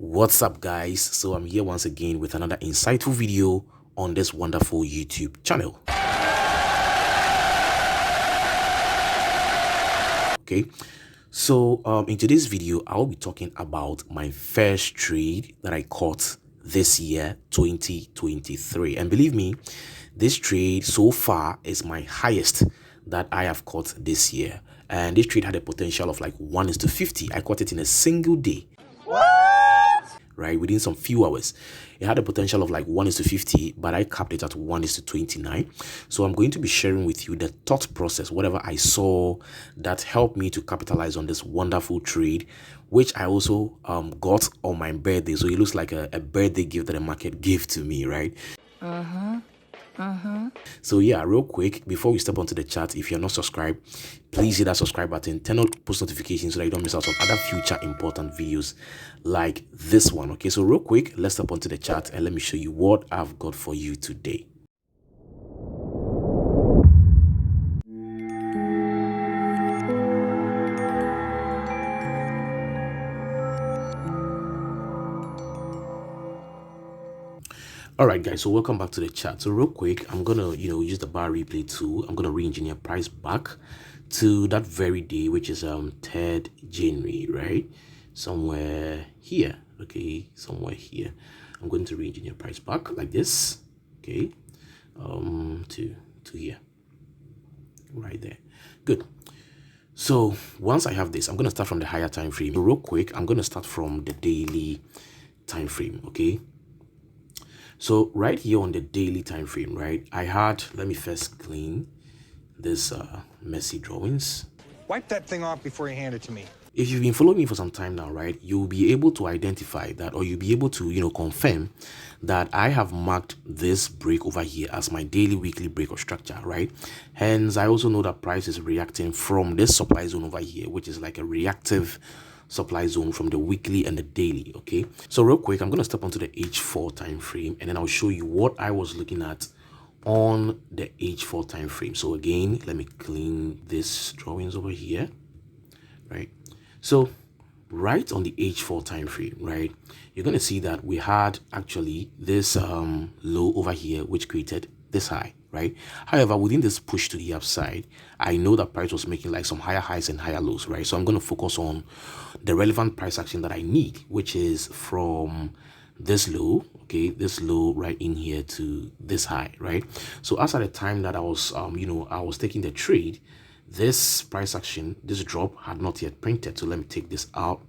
What's up, guys? So I'm here once again with another insightful video on this wonderful YouTube channel. Okay, so in today's video I'll be talking about my first trade that I caught this year, 2023, and believe me, this trade so far is my highest that I have caught this year. And this trade had a potential of like 1:50. I caught it in a single day, right, within some few hours. It had a potential of like 1:50, but I capped it at 1:29. So I'm going to be sharing with you the thought process, whatever I saw that helped me to capitalize on this wonderful trade, which I also got on my birthday. So it looks like a birthday gift that the market gave to me, right? So yeah, real quick, before we step onto the chat, if you're not subscribed, please hit that subscribe button, turn on post notifications so that you don't miss out on other future important videos like this one. Okay, so real quick, let's step onto the chat and let me show you what I've got for you today. All right, guys, so welcome back to the chat. So real quick, I'm gonna use the bar replay tool. I'm gonna re-engineer price back to that very day, which is 3rd January, right? Somewhere here. Okay, somewhere here. I'm going to re-engineer price back like this. Okay, to here, right there. Good. So once I have this, I'm gonna start from the higher time frame. Real quick, I'm gonna start from the daily time frame. Okay, so right here on the daily time frame, right, I had, let me first clean this messy drawings. Wipe that thing off before you hand it to me. If you've been following me for some time now, right, you'll be able to identify that, or you'll be able to confirm that I have marked this break over here as my daily, weekly break of structure, right? Hence, I also know that price is reacting from this supply zone over here, which is like a reactive supply zone from the weekly and the daily. Okay, so real quick, I'm going to step onto the H4 time frame, and then I'll show you what I was looking at on the H4 time frame. So again, let me clean this drawings over here, right? So right on the H4 time frame, right, you're going to see that we had actually this low over here, which created this high, right? However, within this push to the upside, I know that price was making like some higher highs and higher lows, right? So I'm going to focus on the relevant price action that I need, which is from this low, okay, this low right in here to this high, right? So as at the time that I was I was taking the trade, this price action, this drop had not yet printed. So let me take this out,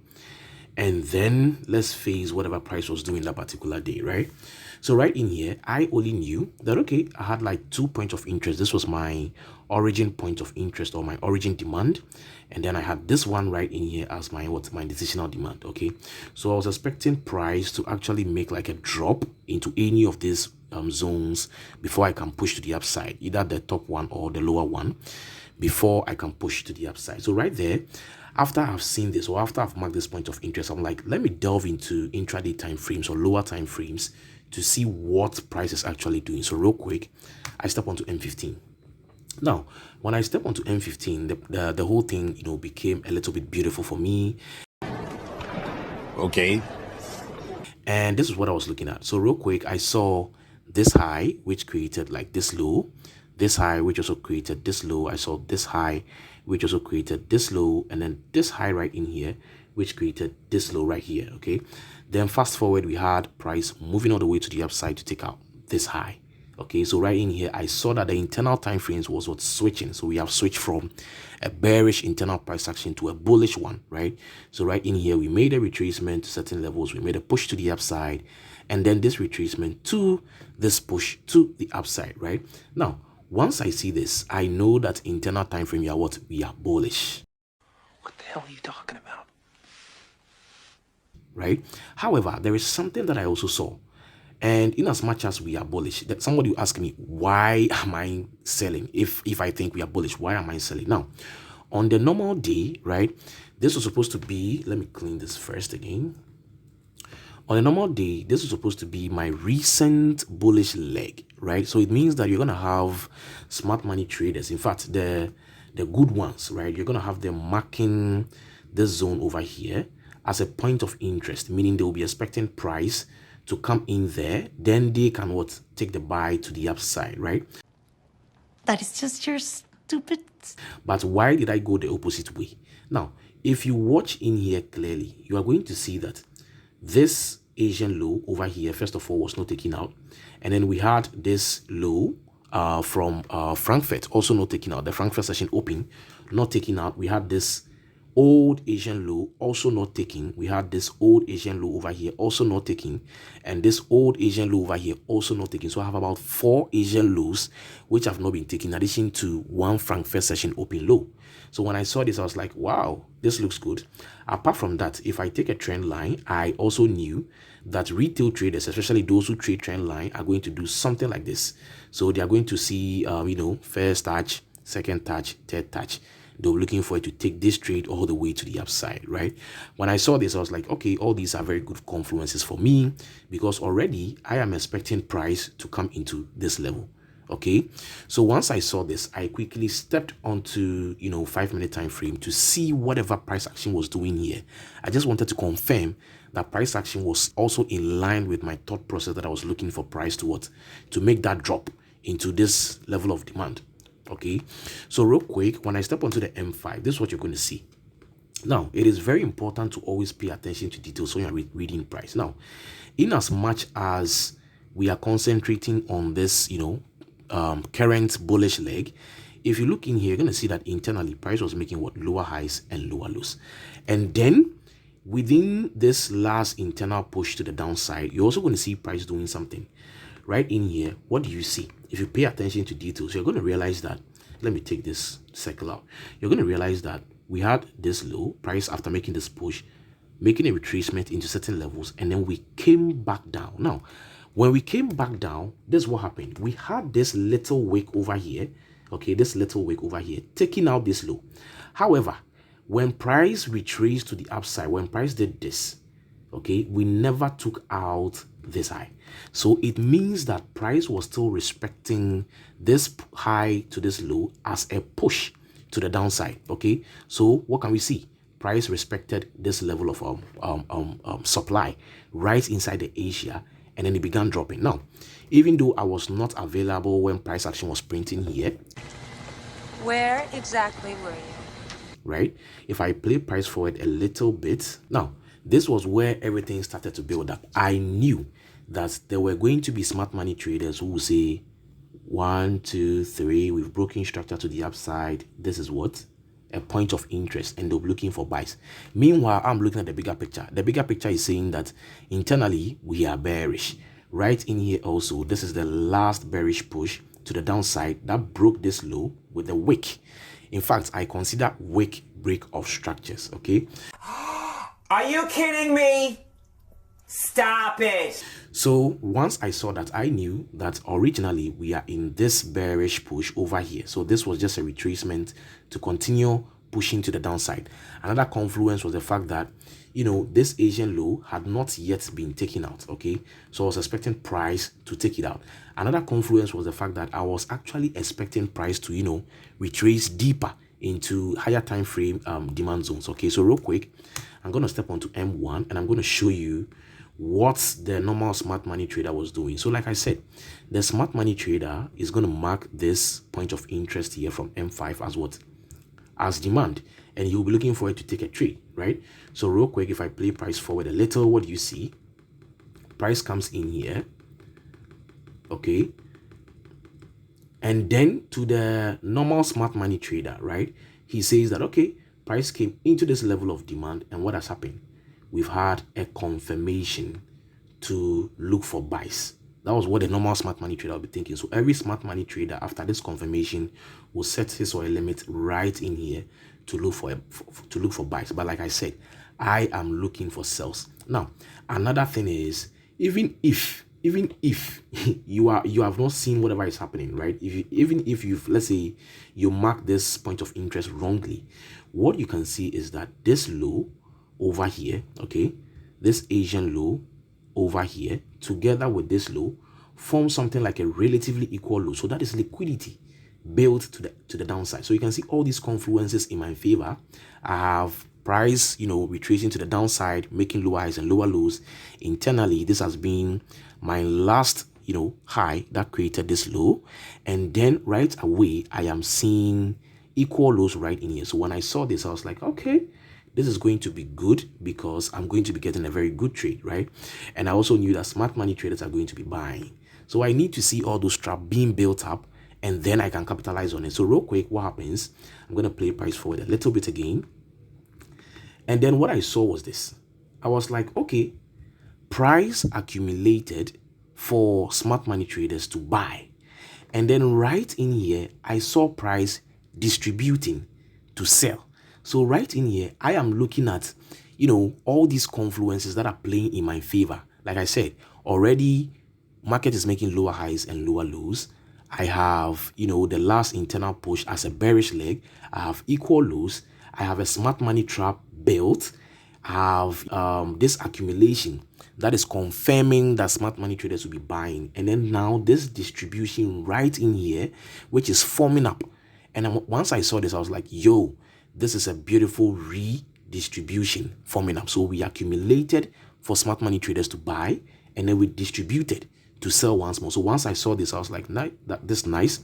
and then let's phase whatever price was doing that particular day, right? So right in here, I only knew that, okay, I had like 2 points of interest. This was my origin point of interest, or my origin demand, and then I had this one right in here as my my decisional demand. Okay, so I was expecting price to actually make like a drop into any of these zones before I can push to the upside, either the top one or the lower one, before I can push to the upside. So right there, after I've seen this, or after I've marked this point of interest, I'm like, let me delve into intraday time frames or lower time frames to see what price is actually doing. So real quick, I step onto M15. Now, when I step onto M15, the whole thing, became a little bit beautiful for me. Okay. And this is what I was looking at. So real quick, I saw this high, which created like this low, this high, which also created this low. I saw this high, which also created this low, and then this high right in here, which created this low right here. Okay, then fast forward, we had price moving all the way to the upside to take out this high. Okay, so right in here, I saw that the internal time frames was what's switching. So we have switched from a bearish internal price action to a bullish one, right? So right in here, we made a retracement to certain levels. We made a push to the upside, and then this retracement to this push to the upside, right? Now, once I see this, I know that internal time frame, we are bullish. What the hell are you talking about? Right? However, there is something that I also saw. And in as much as we are bullish, that somebody will ask me, why am I selling? If I think we are bullish, why am I selling? Now, on the normal day, right, this was supposed to be, let me clean this first again. On a normal day, this is supposed to be my recent bullish leg, right? So it means that you're going to have smart money traders. In fact, the good ones, right? You're going to have them marking this zone over here as a point of interest, meaning they will be expecting price to come in there, then they can what? Take the buy to the upside, right? That is just your stupid. But why did I go the opposite way? Now, if you watch in here clearly, you are going to see that this Asian low over here, first of all, was not taken out. And then we had this low from Frankfurt, also not taken out. The Frankfurt session open, not taken out. We had this old Asian low, also not taking. We had this old Asian low over here, also not taking, and this old Asian low over here, also not taking. So I have about 4 Asian lows which have not been taken, in addition to one Frankfurt session open low. So when I saw this, I was like, wow, this looks good. Apart from that, if I take a trend line, I also knew that retail traders, especially those who trade trend line, are going to do something like this. So they are going to see, first touch, second touch, third touch. They were looking for it to take this trade all the way to the upside, right? When I saw this, I was like, okay, all these are very good confluences for me, because already I am expecting price to come into this level. Okay, so once I saw this, I quickly stepped onto 5-minute time frame to see whatever price action was doing here. I just wanted to confirm that price action was also in line with my thought process that I was looking for price to make that drop into this level of demand. Okay, so real quick, when I step onto the M5, this is what you're going to see. Now, it is very important to always pay attention to details when you're reading price. Now, in as much as we are concentrating on this, current bullish leg, if you look in here, you're going to see that internally price was making what? Lower highs and lower lows. And then within this last internal push to the downside, you're also going to see price doing something. Right in here, what do you see? If you pay attention to details, you're going to realize that, let me take this circle out. You're going to realize that we had this low price after making this push, making a retracement into certain levels, and then we came back down. Now, when we came back down, this is what happened. We had this little wick over here, okay, this little wick over here, taking out this low. However, when price retraced to the upside, when price did this, okay, we never took out this high. So it means that price was still respecting this high to this low as a push to the downside. Okay, so what can we see? Price respected this level of supply right inside the Asia, and then it began dropping. Now, even though I was not available when price action was printing here, where exactly were you? Right, if I play price forward a little bit, now this was where everything started to build up. I knew that there were going to be smart money traders who would say 1, 2, 3, we've broken structure to the upside. This is what? A point of interest, and they'll be looking for buys. Meanwhile, I'm looking at the bigger picture. The bigger picture is saying that internally we are bearish. Right in here also, this is the last bearish push to the downside that broke this low with a wick. In fact, I consider wick break of structures. Okay. Are you kidding me? Stop it. So once I saw that, I knew that originally we are in this bearish push over here. So this was just a retracement to continue pushing to the downside. Another confluence was the fact that, this Asian low had not yet been taken out. Okay, so I was expecting price to take it out. Another confluence was the fact that I was actually expecting price to, retrace deeper into higher time frame demand zones. Okay, so real quick, I'm going to step onto M1 and I'm going to show you what the normal smart money trader was doing. So like I said, the smart money trader is going to mark this point of interest here from M5 as what? As demand, and you'll be looking for it to take a trade, right? So real quick, if I play price forward a little, what do you see? Price comes in here, okay, and then to the normal smart money trader, right? He says that, okay, price came into this level of demand, and what has happened? We've had a confirmation to look for buys. That was what the normal smart money trader will be thinking. So every smart money trader, after this confirmation, will set his or her limit right in here to look for buys. But like I said, I am looking for sells. Now, another thing is, even if you have not seen whatever is happening, right? Even if you've, let's say you mark this point of interest wrongly, what you can see is that this low over here, okay, this Asian low over here together with this low form something like a relatively equal low. So that is liquidity built to the downside. So you can see all these confluences in my favor. I have price, retracing to the downside, making lower highs and lower lows. Internally, this has been my last, high that created this low. And then right away, I am seeing equal lows right in here. So when I saw this, I was like, okay, this is going to be good because I'm going to be getting a very good trade, right? And I also knew that smart money traders are going to be buying. So I need to see all those traps being built up, and then I can capitalize on it. So real quick, what happens? I'm going to play price forward a little bit again. And then what I saw was this. I was like, okay, price accumulated for smart money traders to buy. And then right in here, I saw price distributing to sell. So right in here, I am looking at, all these confluences that are playing in my favor. Like I said, already market is making lower highs and lower lows. I have, the last internal push as a bearish leg. I have equal lows. I have a smart money trap built. I have this accumulation that is confirming that smart money traders will be buying. And then now this distribution right in here, which is forming up. And once I saw this, I was like, yo, this is a beautiful redistribution forming up. So we accumulated for smart money traders to buy, and then we distributed to sell once more. So once I saw this, I was like, this is nice.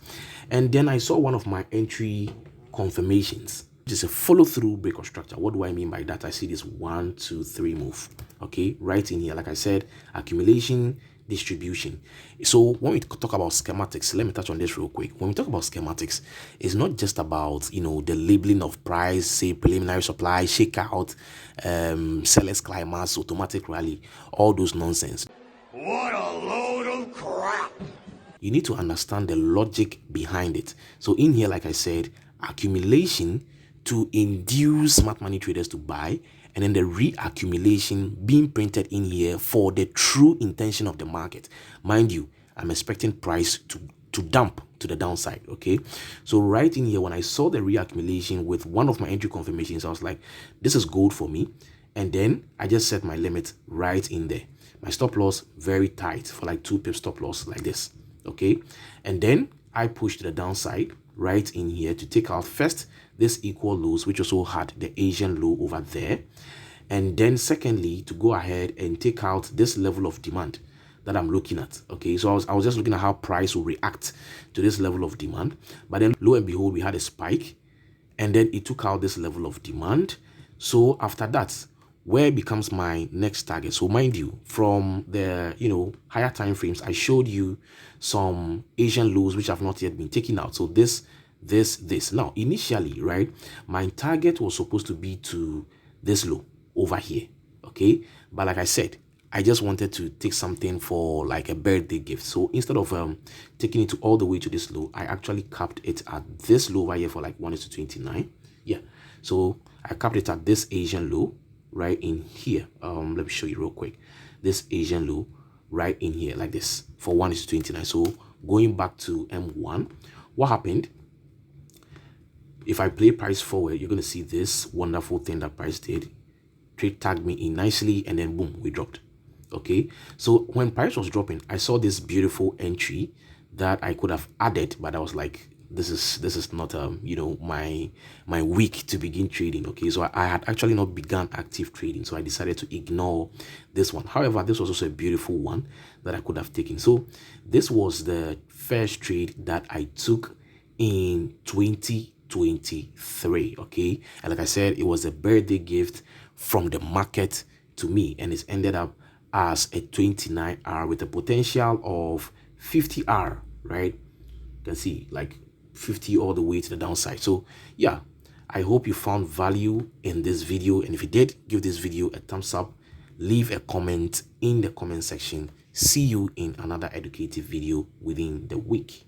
And then I saw one of my entry confirmations, which is a follow through break of structure. What do I mean by that? I see this 1, 2, 3 move. Okay, right in here, like I said, accumulation, distribution. So when we talk about schematics, let me touch on this real quick. When we talk about schematics, it's not just about the labeling of price, say preliminary supply, shakeout, sellers climax, automatic rally, all those nonsense. What a load of crap! You need to understand the logic behind it. So in here, like I said, accumulation to induce smart money traders to buy, and then the reaccumulation being printed in here for the true intention of the market. Mind you, I'm expecting price to dump to the downside. Okay, so right in here, when I saw the reaccumulation with one of my entry confirmations, I was like, this is gold for me. And then I just set my limit right in there. My stop loss very tight for like 2 pip stop loss like this. Okay, and then I pushed to the downside right in here to take out first this equal lows, which also had the Asian low over there, and then secondly to go ahead and take out this level of demand that I'm looking at. Okay, so I was just looking at how price will react to this level of demand, but then lo and behold, we had a spike, and then it took out this level of demand. So after that, where becomes my next target? So mind you, from the higher time frames, I showed you some Asian lows which have not yet been taken out. So this now initially, right, my target was supposed to be to this low over here. Okay, but like I said, I just wanted to take something for like a birthday gift. So instead of taking it all the way to this low, I actually capped it at this low over here for like 1:29. Yeah, so I capped it at this Asian low right in here. Let me show you real quick. This Asian low right in here like this for 1:29. So going back to M1, what happened? If I play price forward, you're going to see this wonderful thing that price did. Trade tagged me in nicely, and then boom, we dropped. Okay, so when price was dropping, I saw this beautiful that I could have added, but I was like, this is not my week to begin trading. Okay, so I had actually not begun active trading, so I decided to ignore this one. However, this was also a beautiful one that I could have taken. So this was the first trade that I took in 2023. Okay, and like I said, it was a birthday gift from the market to me, and it's ended up as a 29R with a potential of 50R, right? You can see like 50 all the way to the downside. So yeah, I hope you found value in this video, and if you did, give this video a thumbs up, leave a comment in the comment section. See you in another educative video within the week.